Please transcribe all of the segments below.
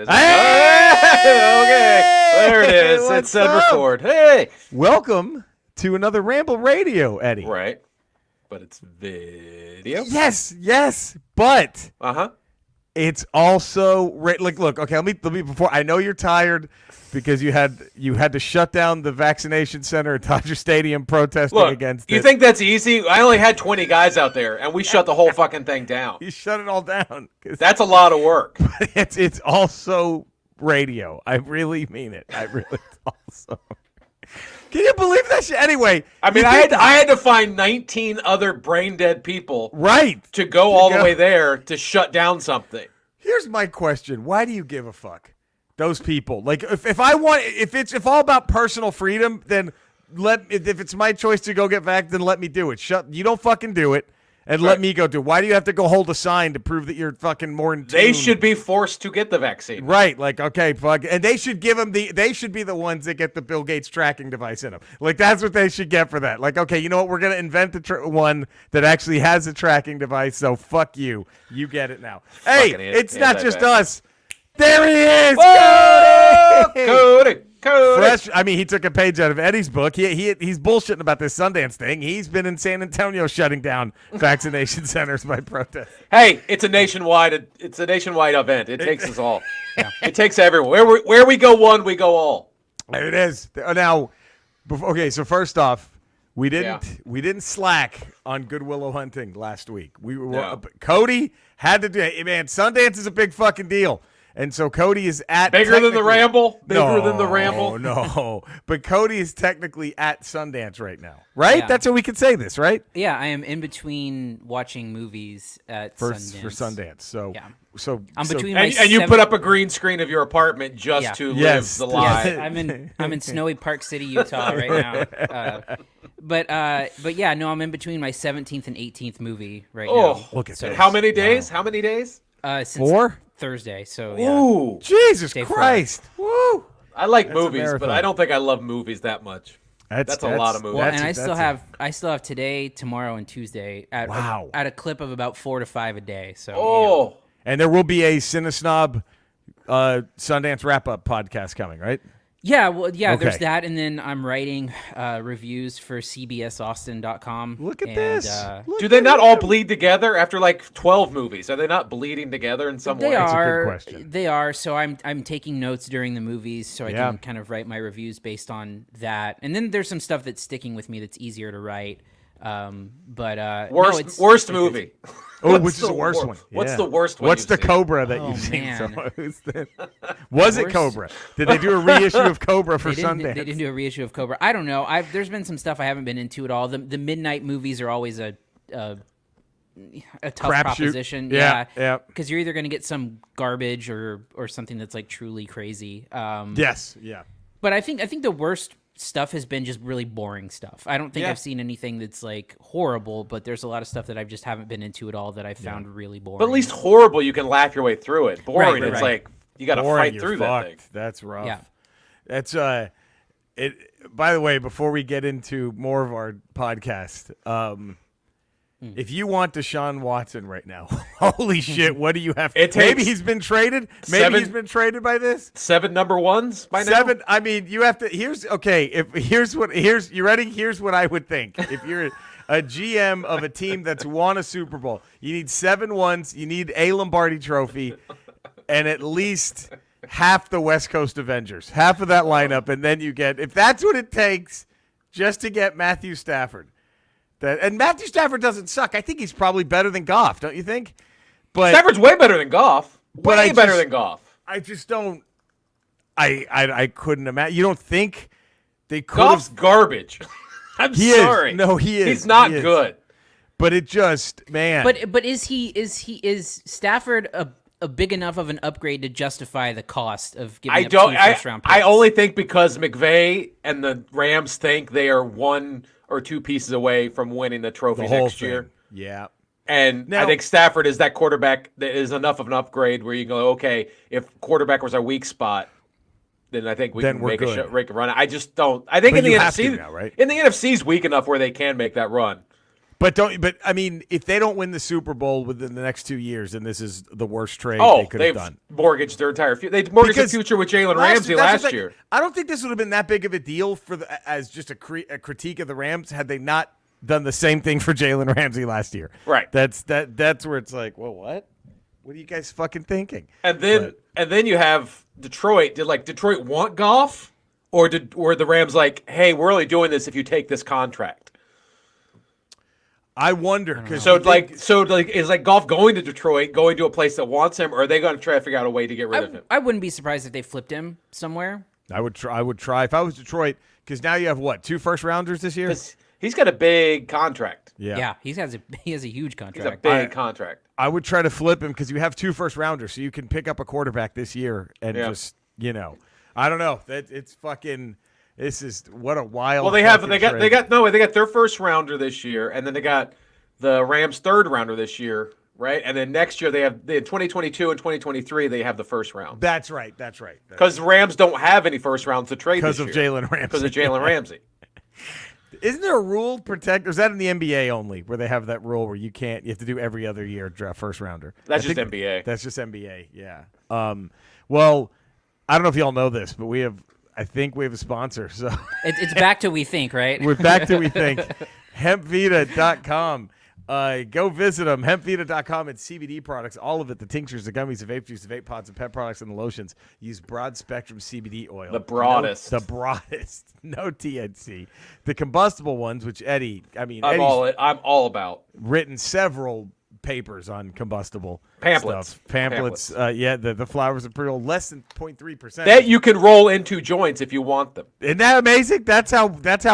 Is it? Hey! Okay, there it is. It What's said up? record. Hey! Welcome to another Ramble Radio, Eddie. Right. But it's video. Yes, but Uh-huh. it's also look. Okay, let me before. I know you're tired because you had to shut down the vaccination center at Dodger Stadium protesting Look, against you it. think that's easy? I only had 20 guys out there, and we shut the whole fucking thing down. You shut it all down. That's a lot of work. It's also radio. I really mean it. I really also. Can you believe that shit? Anyway, I mean, I had to find 19 other brain-dead people right to go all the way there to shut down something. Here's my question: why do you give a fuck? Those people, like, if it's all about personal freedom, then if it's my choice to go get vaxxed, then let me do it. You don't fucking do it, and let me go do it. Why do you have to go hold a sign to prove that you're fucking more in tune? They should be forced to get the vaccine. Right, like, okay, fuck, and they should give them they should be the ones that get the Bill Gates tracking device in them. Like, that's what they should get for that. Like, okay, you know what? We're gonna invent one that actually has a tracking device. So fuck you, you get it now. Hey, it's not just us. There he is, Cody. Fresh. I mean, he took a page out of Eddie's book. He's bullshitting about this Sundance thing. He's been in San Antonio shutting down vaccination centers by protest. Hey, it's a nationwide event. It takes us all. Yeah. It takes everyone. Where we go one, we go all. There it is. Now, okay. So first off, we didn't slack on Good Willow Hunting last week. Cody had to do it. Man, Sundance is a big fucking deal. And so Cody is at bigger than the Ramble. No. But Cody is technically at Sundance right now, right? Yeah. That's how we could say this, right? Yeah, I am in between watching movies at Sundance. For Sundance. So yeah. I'm between and you put up a green screen of your apartment just to live the lie. Yes, I'm in snowy Park City, Utah right now. But yeah, no, I'm in between my 17th and 18th movie right now. Look at that. How many days? Wow. How many days? Since 4? Thursday, so yeah. Ooh, Jesus Christ! Woo! I like movies, but I don't think I love movies that much. That's a lot of movies. Well, and I still have today, tomorrow, and Tuesday at a clip of about 4 to 5 a day. So and there will be a Cinesnob Sundance wrap up podcast coming, right? Yeah, well, yeah, there's that, and then I'm writing reviews for CBSAustin.com. Look at this. Do they not all bleed together after like 12 movies? Are they not bleeding together in some way? They That's a are. good question. They are. So I'm taking notes during the movies, so I can kind of write my reviews based on that. And then there's some stuff that's sticking with me that's easier to write. Worst movie. Oh, which is the worst one? What's the worst one? What's the seen? Cobra that you've seen? Was it Cobra? Did they do a reissue of Cobra for Sundance? They didn't do a reissue of Cobra. I don't know. There's been some stuff I haven't been into at all. The midnight movies are always a tough proposition. Yeah. Because you're either going to get some garbage or something that's like truly crazy. Yes. Yeah. But I think the worst stuff has been just really boring stuff. I don't think I've seen anything that's like horrible, but there's a lot of stuff that I just haven't been into at all that I found really boring. But at least horrible, you can laugh your way through it. Boring, it's like you got to fight through that thing. That's rough. Yeah. That's it. By the way, before we get into more of our podcast, if you want Deshaun Watson right now, holy shit, what do you have? Maybe he's been traded. Maybe he's been traded by this. 7 number ones by now. 7. I mean, you have to. Here's you ready? Here's what I would think. If you're a GM of a team that's won a Super Bowl, you need 7 ones. You need a Lombardi Trophy, and at least half the West Coast Avengers, half of that lineup, and then you get, if that's what it takes, just to get Matthew Stafford. And Matthew Stafford doesn't suck. I think he's probably better than Goff, don't you think? But Stafford's way better than Goff. Way better than Goff. I just don't. I couldn't imagine. You don't think they could? Goff's garbage. I'm sorry. No, he is. He's not good. But it just, man. But is Stafford a big enough of an upgrade to justify the cost of giving up 2 first-round picks? I only think because McVay and the Rams think they are 1 or 2 pieces away from winning the trophy next year. Yeah. And I think Stafford is that quarterback that is enough of an upgrade where you go, okay, if quarterback was our weak spot, then I think we can make a run. I just don't. I think in the NFC, now, right? in the NFC's weak enough where they can make that run. But I mean, if they don't win the Super Bowl within the next 2 years, then this is the worst trade they could have done. Mortgaged their entire future. They mortgaged their future with Jalen Ramsey last year. I don't think this would have been that big of a deal as just a critique of the Rams had they not done the same thing for Jalen Ramsey last year. Right. That's where it's like, well, what? What are you guys fucking thinking? And then you have Detroit. Did Detroit want Goff, or were the Rams like, hey, we're only doing this if you take this contract? I wonder because is Goff going to Detroit, going to a place that wants him, or are they going to try to figure out a way to get rid of him? I wouldn't be surprised if they flipped him somewhere. I would try if I was Detroit, because now you have what, 2 first-rounders this year? He's got a big contract. Yeah, he has a huge contract. He's a big contract. I would try to flip him because you have 2 first-rounders, so you can pick up a quarterback this year and just I don't know. It's fucking. This is what a wild. Well, they got their first rounder this year, and then they got the Rams' third rounder this year, right? And then next year they have 2022 and 2023 they have the first round. That's right. Because the Rams don't have any first rounds to trade because of Jalen Ramsey. Because of Jalen Ramsey. Isn't there a rule protect? Or is that in the NBA only, where they have that rule where you have to do every other year draft first rounder? That's just NBA. That's just NBA. Yeah. Well, I don't know if y'all know this, but I think we have a sponsor. So it's back to We Think, right? We're back to We Think. Hempvita.com. Go visit them. Hempvita.com. It's CBD products, all of it, the tinctures, the gummies, the vape juice, the vape pods, the pet products, and the lotions. Use broad spectrum CBD oil. The broadest. The broadest. No THC. The combustible ones, which I'm all about. Written several papers on combustible pamphlets. Pamphlets. The flowers are pretty old, less than 0.3%. That you can roll into joints if you want them. Isn't that amazing? That's how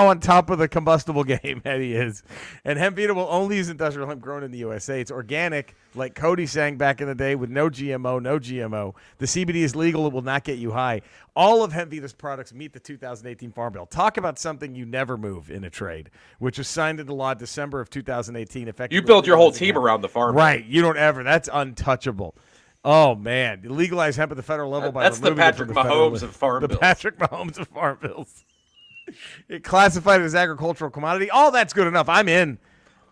on top of the combustible game Eddie is. And Hempvita will only use industrial hemp grown in the USA. It's organic, like Cody sang back in the day, with no GMO. The CBD is legal. It will not get you high. All of Hempvita's products meet the 2018 Farm Bill. Talk about something you never move in a trade, which was signed into law December of 2018. You build your whole team around the Farm Bill. Right. You don't ever. That's untouchable. Oh, man. Legalize hemp at the federal level by removing it from the Mahomes of Farm Bills. The Patrick Mahomes of Farm Bills. It classified as agricultural commodity. All that's good enough. I'm in.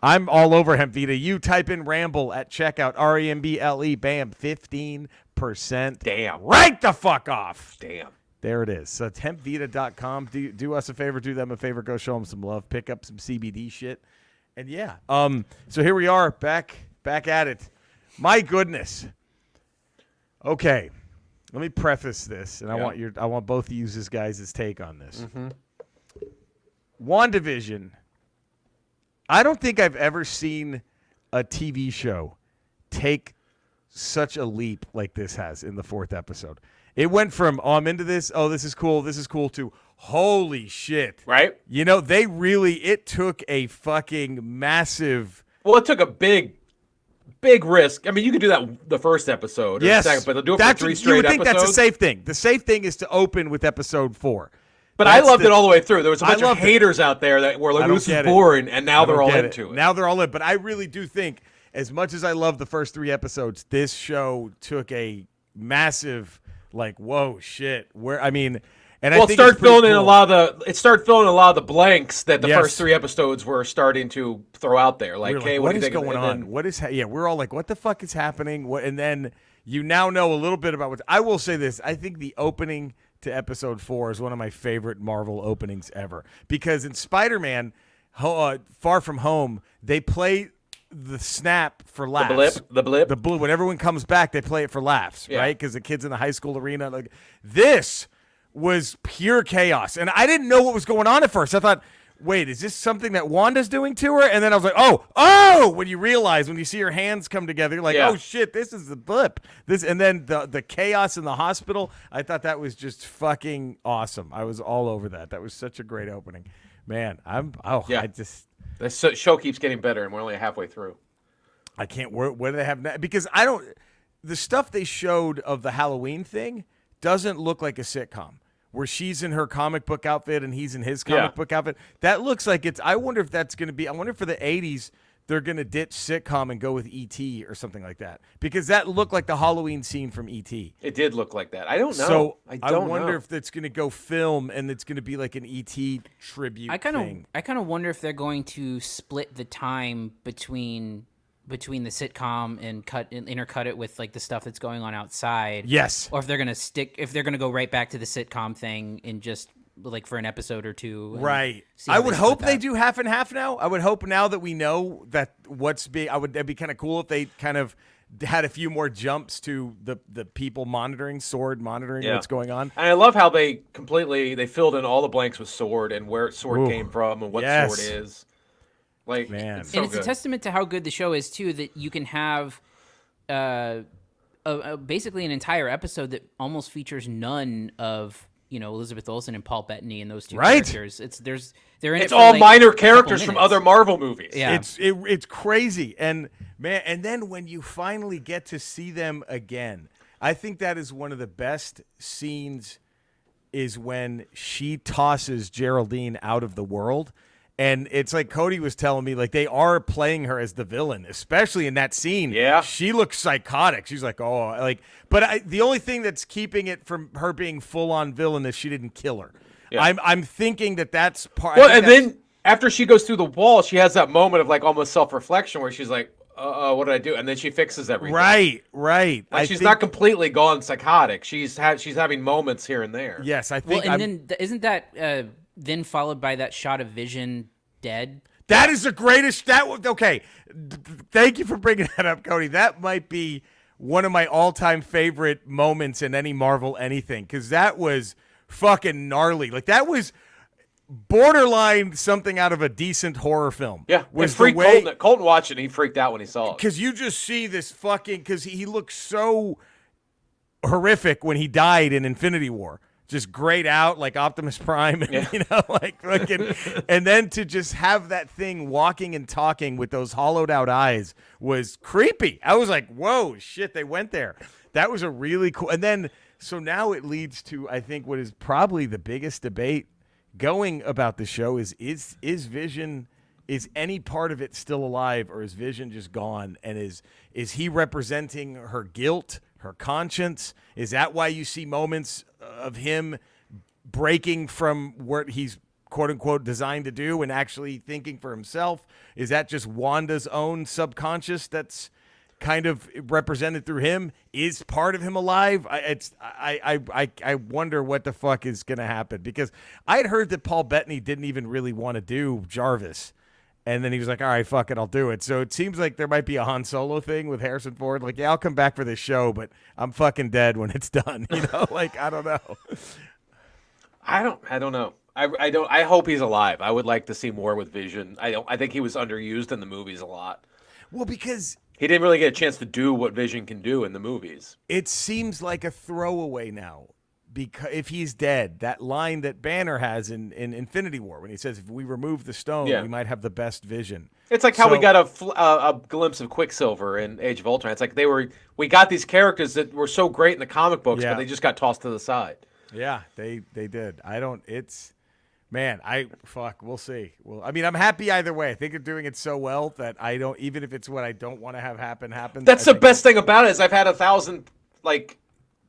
I'm all over Hempvita. You type in Ramble at checkout, RAMBLE, bam, 15%. Damn. Right the fuck off. Damn. There it is. So it's hempvita.com. Do us a favor. Do them a favor. Go show them some love. Pick up some CBD shit. And yeah. So here we are back at it. My goodness. Okay. Let me preface this, and I want both of you guys' take on this. Mm-hmm. WandaVision. I don't think I've ever seen a TV show take such a leap like this has in the 4th episode. It went from, I'm into this, this is cool, to, holy shit. Right? It took a fucking massive. Well, it took a big risk. I mean, you could do that the first episode. Yes. Second, but they'll do it for 3 straight episodes. You would think that's the safe thing. The safe thing is to open with episode 4. But I loved it all the way through. There was a bunch of haters out there that were like, this is boring, and now they're all into it. Now they're all in. But I really do think, as much as I love the first 3 episodes, this show took a massive, whoa, shit. It started filling in a lot of the blanks that the first 3 episodes were starting to throw out there. Hey, what is going on? We're all like, what the fuck is happening? And then you now know a little bit about what. I will say this. I think the opening to episode 4 is one of my favorite Marvel openings ever, because in Spider-Man Far From Home, they play the snap for laughs. The blip. When everyone comes back, they play it for laughs, right? Because the kids in the high school arena, this was pure chaos. And I didn't know what was going on at first. I thought, wait, is this something that Wanda's doing to her? And then I was like, oh, when you see her hands come together, you're like, oh shit, this is the blip. And then the chaos in the hospital, I thought that was just fucking awesome. I was all over that. That was such a great opening. Man, this show keeps getting better, and we're only halfway through. I can't. What do they have now? Because the stuff they showed of the Halloween thing doesn't look like a sitcom where she's in her comic book outfit and he's in his comic book outfit. That looks like I wonder if that's going to be. I wonder if for the 80s they're going to ditch sitcom and go with E.T. or something like that. Because that looked like the Halloween scene from E.T. It did look like that. I don't know. So I wonder if it's going to go film and it's going to be like an E.T. tribute thing. I kind of wonder if they're going to split the time between the sitcom and intercut it with like the stuff that's going on outside. Yes. Or if they're going to go right back to the sitcom thing and just like for an episode or two. Right. I would hope they do half and half now. I would hope now that we know that that'd be kind of cool if they kind of had a few more jumps to the people monitoring what's going on. And I love how they filled in all the blanks with Sword and where Sword came from and what Sword is. Like, man. it's so and it's good. a testament to how good the show is too, that you can have basically an entire episode that almost features none of Elizabeth Olsen and Paul Bettany and those two characters. It's all minor characters from other Marvel movies. Yeah, it's crazy, and man, and then when you finally get to see them again, I think that is one of the best scenes. Is when she tosses Geraldine out of the world. And it's like Cody was telling me, like, they are playing her as the villain, especially in that scene. Yeah. She looks psychotic. She's like, but the only thing that's keeping it from her being full-on villain is she didn't kill her. Yeah. I'm thinking that's part. Well, and then after she goes through the wall, she has that moment of, like, almost self-reflection where she's like, what did I do? And then she fixes everything. Right. Like, she's not completely gone psychotic. She's having moments here and there. Yes, I think. Well, and then isn't that then followed by that shot of Vision dead? That is the greatest. Okay. Thank you for bringing that up, Cody. That might be one of my all-time favorite moments in any Marvel anything, because that was fucking gnarly. Like, that was borderline something out of a decent horror film. Yeah, was freaked Colton watched it and he freaked out when he saw it. Because you just see this because he looked so horrific when he died in Infinity War. Just grayed out like Optimus Prime, and, like fucking, and then to just have that thing walking and talking with those hollowed out eyes was creepy. I was like, whoa, shit, they went there. That was a really cool. And then, so now it leads to, I think, what is probably the biggest debate going about the show is Vision, is any part of it still alive, or is Vision just gone? And is he representing her guilt, her conscience? Is that why you see moments of him breaking from what he's quote unquote designed to do and actually thinking for himself? Is that just Wanda's own subconscious that's kind of represented through him? Is part of him alive? I wonder what the fuck is going to happen, because I had heard that Paul Bettany didn't even really want to do Jarvis. And then he was like, all right, fuck it, I'll do it. So it seems like there might be a Han Solo thing with Harrison Ford. Like, yeah, I'll come back for this show, but I'm fucking dead when it's done. Like, I don't know. I don't know. I hope he's alive. I would like to see more with Vision. I think he was underused in the movies a lot. Well, because he didn't really get a chance to do what Vision can do in the movies. It seems like a throwaway now. Because if he's dead, that line that Banner has in Infinity War when he says, if we remove the stone, we might have the best vision. It's like how we got a glimpse of Quicksilver in Age of Ultron. It's like we got these characters that were so great in the comic books, but they just got tossed to the side. Yeah, they did. We'll see. Well, I mean, I'm happy either way. I think they're doing it so well that even if it's what I don't want to have happen. That's the best thing about it is I've had 1,000,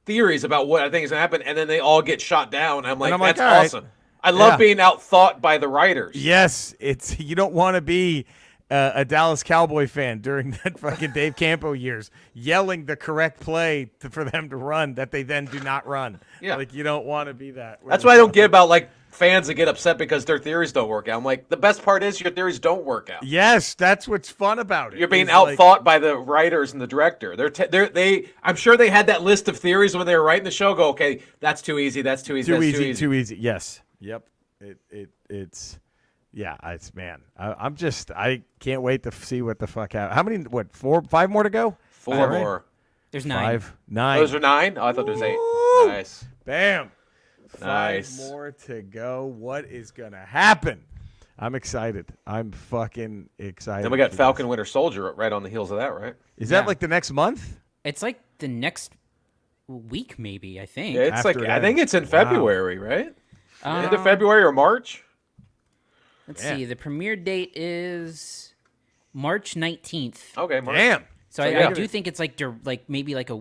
theories about what I think is going to happen, and then they all get shot down. I'm like, that's awesome. Right. I love being outthought by the writers. Yes, you don't want to be a Dallas Cowboy fan during that fucking Dave Campo years, yelling the correct play for them to run that they then do not run. Yeah, you don't want to be that. That's what I don't get about fans that get upset because their theories don't work out. I'm like, the best part is your theories don't work out. Yes, that's what's fun about it. You're being outthought by the writers and the director. I'm sure they had that list of theories when they were writing the show. Go, okay, that's too easy. That's too easy. Too easy. Yes. Yep. It's man. I can't wait to see what the fuck happens. How many? 5 more to go? 4 more. There's 9. 9. Those are 9. Oh, I thought there was 8. Woo! Nice. Bam. Nice. 5 more to go. What is going to happen? I'm excited. I'm fucking excited. Then we got Falcon Winter Soldier right on the heels of that, right? Is that the next month? It's the next week, maybe, I think. Yeah, it's I think it's in February, right? End of February or March? Let's see. The premiere date is March 19th. Okay, March. Damn. So I do think it's maybe like a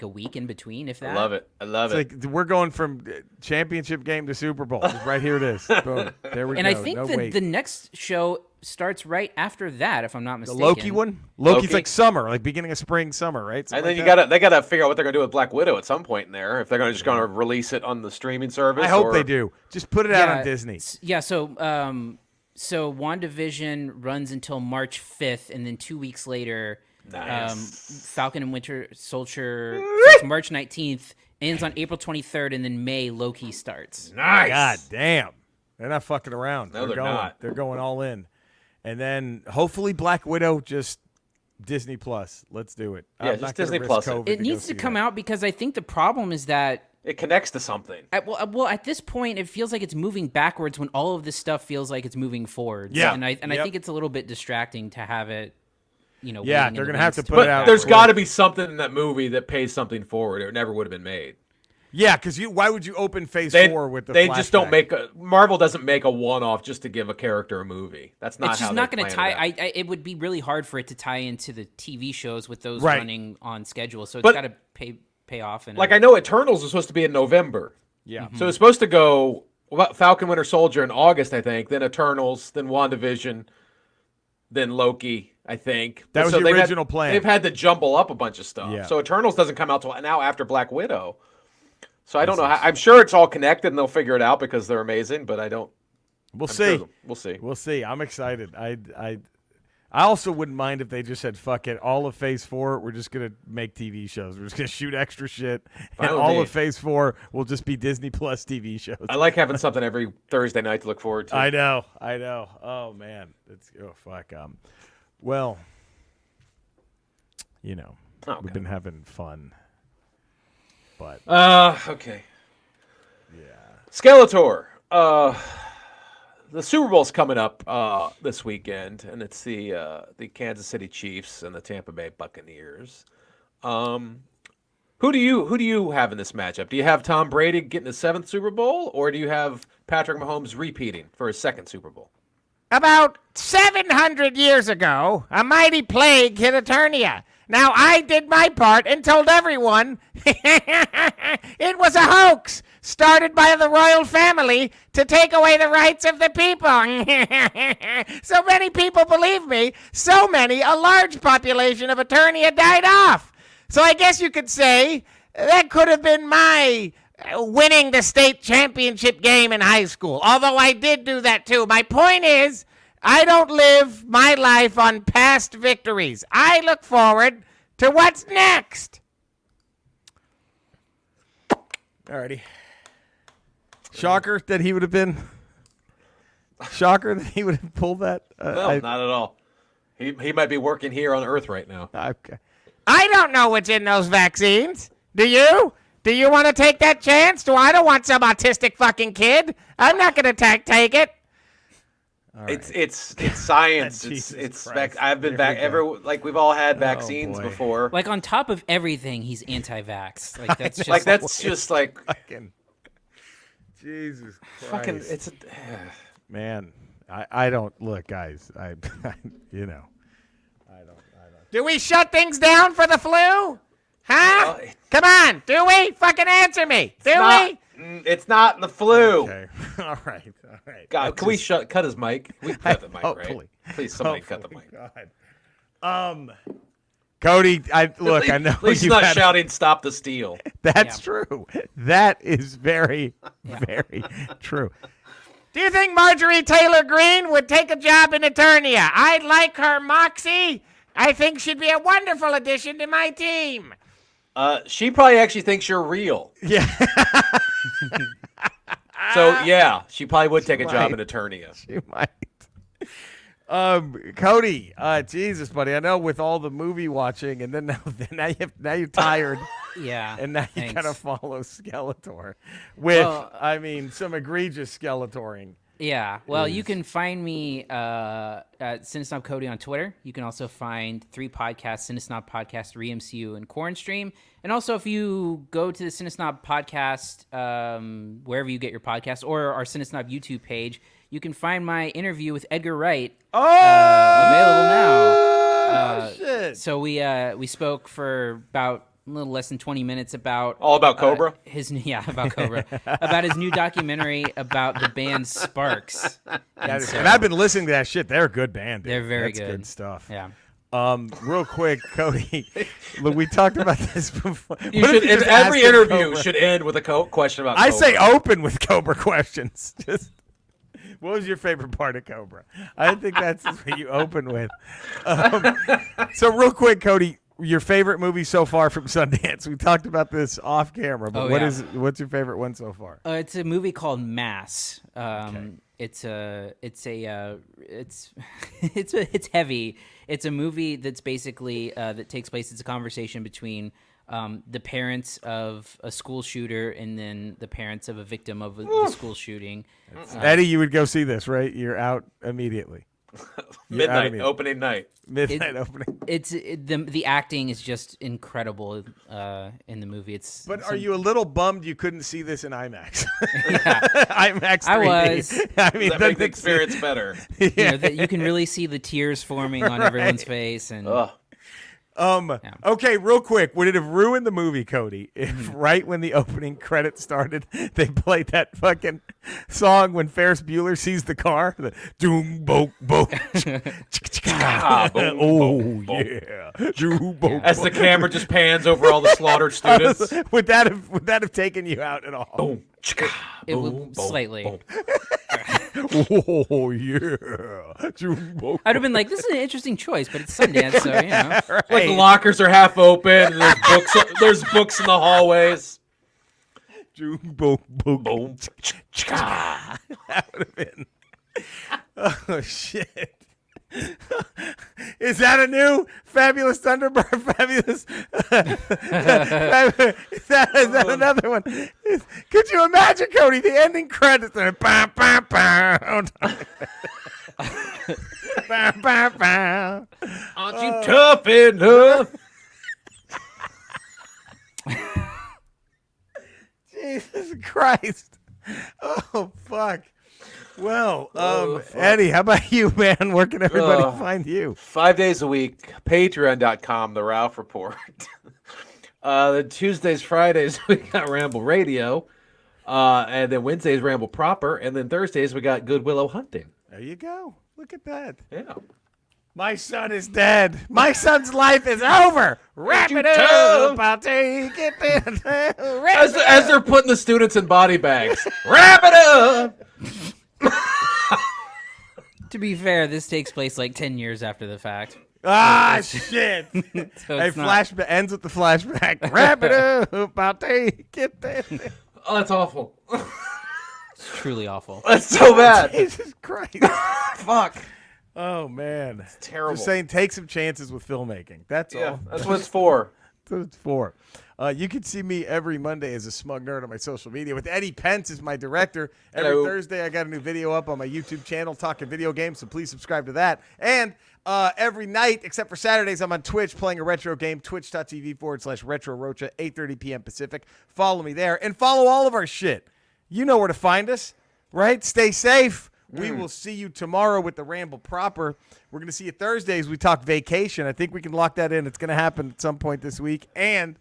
week in between, if that. I love it. It's like we're going from championship game to Super Bowl. Just right here it is. Boom. There we go. And I think the next show starts right after that, if I'm not the mistaken. Loki one? Loki's like summer, like beginning of spring, summer, right? Something and then they gotta figure out what they're gonna do with Black Widow at some point in there. If they're just gonna release it on the streaming service. I hope they do. Just put it out on Disney. Yeah. So WandaVision runs until March 5th, and then 2 weeks later. Nice. Falcon and Winter Soldier starts March 19th, ends on April 23rd, and then May Loki starts. Nice. God damn. They're not fucking around. No, they're not. They're going all in. And then hopefully Black Widow just Disney Plus. Let's do it. Yeah, just Disney Plus. It needs to come out because I think the problem is that it connects to something. Well, at this point, it feels like it's moving backwards when all of this stuff feels like it's moving forward. Yeah. And I think it's a little bit distracting to have it. Yeah, they're gonna have to put it out. There's got to be something in that movie that pays something forward. It never would have been made. Yeah, because why would you open Phase 4 with the? They flashback? just don't make Marvel doesn't make a one-off just to give a character a movie. That's not. It's just how not going to tie. It would be really hard for it to tie into the TV shows with those running on schedule. So it's got to pay off. And I know Eternals is supposed to be in November. Yeah. So it's supposed to go Falcon Winter Soldier in August, I think. Then Eternals, then WandaVision, then Loki. I think that was the original plan. They've had to jumble up a bunch of stuff. Yeah. So Eternals doesn't come out till now after Black Widow. So I don't know. I'm sure it's all connected and they'll figure it out because they're amazing. But I don't. We'll see. Sure we'll see. We'll see. I'm excited. I also wouldn't mind if they just said, "Fuck it, all of Phase 4, we're just gonna make TV shows. We're just gonna shoot extra shit, and all of Phase 4 will just be Disney Plus TV shows." I like having something every Thursday night to look forward to. I know. Oh man, fuck. Well, we've been having fun, but okay. Yeah. Skeletor. The Super Bowl's coming up this weekend, and it's the Kansas City Chiefs and the Tampa Bay Buccaneers. Who do you have in this matchup? Do you have Tom Brady getting his 7th Super Bowl, or do you have Patrick Mahomes repeating for his 2nd Super Bowl? About 700 years ago, a mighty plague hit Eternia. Now, I did my part and told everyone it was a hoax started by the royal family to take away the rights of the people. So many people believe me. So many, a large population of Eternia died off. So I guess you could say that could have been my winning the state championship game in high school. Although I did do that too. My point is, I don't live my life on past victories. I look forward to what's next. Alrighty. Shocker that he would have been. Shocker that he would have pulled that. No, not at all. He might be working here on Earth right now. Okay. I don't know what's in those vaccines. Do you? Do you want to take that chance? I don't want some autistic fucking kid. I'm not going to take it. Right. It's science. it's I've been back we've all had vaccines before. Like on top of everything, he's anti-vax. Like that's just fucking Jesus Christ. Fucking it's man. I don't look, guys. I don't. Do we shut things down for the flu? Huh? Come on. Do we? Fucking answer me. Do we? It's not the flu. Okay. All right. God, can we cut his mic? We cut the mic, hopefully. Right? Please, somebody cut the mic. God. Cody, I know. At least he's not shouting, "Stop the steal." That's true. That is very, very true. Do you think Marjorie Taylor Greene would take a job in Eternia? I like her moxie. I think she'd be a wonderful addition to my team. She probably actually thinks you're real. Yeah. So yeah, she probably would take a job in Eternia. She might. Cody, Jesus, buddy, I know with all the movie watching, and then now you're tired. Yeah. And now you gotta follow Skeletor with, some egregious Skeletoring. Yeah. Well, you can find me at Cinesnob Cody on Twitter. You can also find 3 podcasts, Cinesnob Podcast, ReMCU, and Corn Stream. And also, if you go to the Cinesnob Podcast, wherever you get your podcast, or our Cinesnob YouTube page, you can find my interview with Edgar Wright available now. Shit. So we spoke for about a little less than 20 minutes about All about Cobra? about Cobra, about his new documentary about the band Sparks. And I've been listening to that shit. They're a good band. Dude. They're very That's good stuff. Yeah. Real quick, Cody. Look, we talked about this before. Every interview should end with a question about Cobra. I say open with Cobra questions. Just what was your favorite part of Cobra? I think that's what you open with. So real quick, Cody, your favorite movie so far from Sundance? We talked about this off camera, but what's your favorite one so far? It's a movie called Mass. Okay. It's heavy. It's a movie that's basically that takes place. It's a conversation between the parents of a school shooter and then the parents of a victim of the school shooting. Eddie, you would go see this, right? You're out immediately. Midnight opening night. Midnight opening. The acting is just incredible in the movie. But are you a little bummed you couldn't see this in IMAX? Yeah. IMAX 3D. I was. I mean, That makes the experience better. You know, that you can really see the tears forming on everyone's face, and Okay, real quick, would it have ruined the movie, Cody, if right when the opening credits started, they played that fucking song when Ferris Bueller sees the car? The doom, boom, boom. Oh, yeah. Doom, boom, As the camera just pans over all the slaughtered students. Would that have taken you out at all? Boom. it would slightly. boom. Oh, yeah. Doom, boom. I'd have been like, "This is an interesting choice," but it's Sundance, so you know. Like the lockers are half open. And there's books in the hallways. Doom, boom, boom. Boom. That would have been. Oh, shit. Is that a new Fabulous Thunderbird? Fabulous. Is that another one? Could you imagine, Cody, the ending credits? Bam, bam, bam. Bam, bam, bam. Aren't you tough enough? Jesus Christ. Oh, fuck. Well, Eddie, how about you, man? Where can everybody find you? 5 days a week, patreon.com, The Ralph Report. The Tuesdays, Fridays, we got Ramble Radio. And then Wednesdays, Ramble Proper. And then Thursdays, we got Good Willow Hunting. There you go. Look at that. Yeah. My son is dead. My son's life is over. Wrap it up. I'll take it. As they're putting the students in body bags. Wrap it up. To be fair, this takes place like 10 years after the fact. Ah, shit. So Hey, it's not- flashback ends with the flashback. Wrap it up. I'll take it. Oh, that's awful. It's truly awful. That's so bad. Jesus Christ. Fuck. Oh, man. It's terrible. Just saying, take some chances with filmmaking. That's Yeah, all. that's what it's for. That's what it's for. You can see me every Monday as a smug nerd on my social media with Eddie Pence as my director. Every Hello. Thursday, I got a new video up on my YouTube channel talking video games, so please subscribe to that. And every night, except for Saturdays, I'm on Twitch playing a retro game, twitch.tv/RetroRocha, 8:30 p.m. Pacific. Follow me there and follow all of our shit. You know where to find us, right? Stay safe. We will see you tomorrow with the Ramble Proper. We're going to see you Thursdays. We talk vacation. I think we can lock that in. It's going to happen at some point this week. And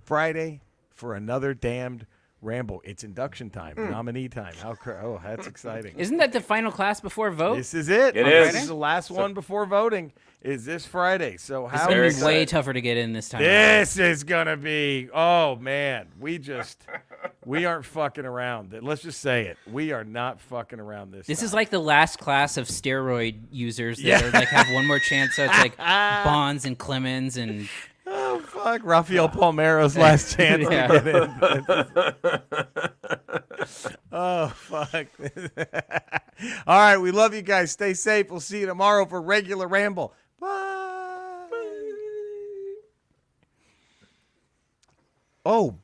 Friday for another damned Ramble. It's induction time, nominee time. Oh, that's exciting. Isn't that the final class before vote? This is it. It On is. Friday? This is the last one before voting. Is this Friday? So It's how going Very to be way excited. tougher to get in this time. this is gonna be? Oh man, we aren't fucking around. Let's just say it. We are not fucking around this. This time. is like the last class of steroid users that are, like have one more chance. So it's like Bonds and Clemens and Oh fuck, Rafael Palmeiro's last chance Yeah. to get in. Oh fuck. All right, we love you guys. Stay safe. We'll see you tomorrow for regular Ramble. Bye. Oh.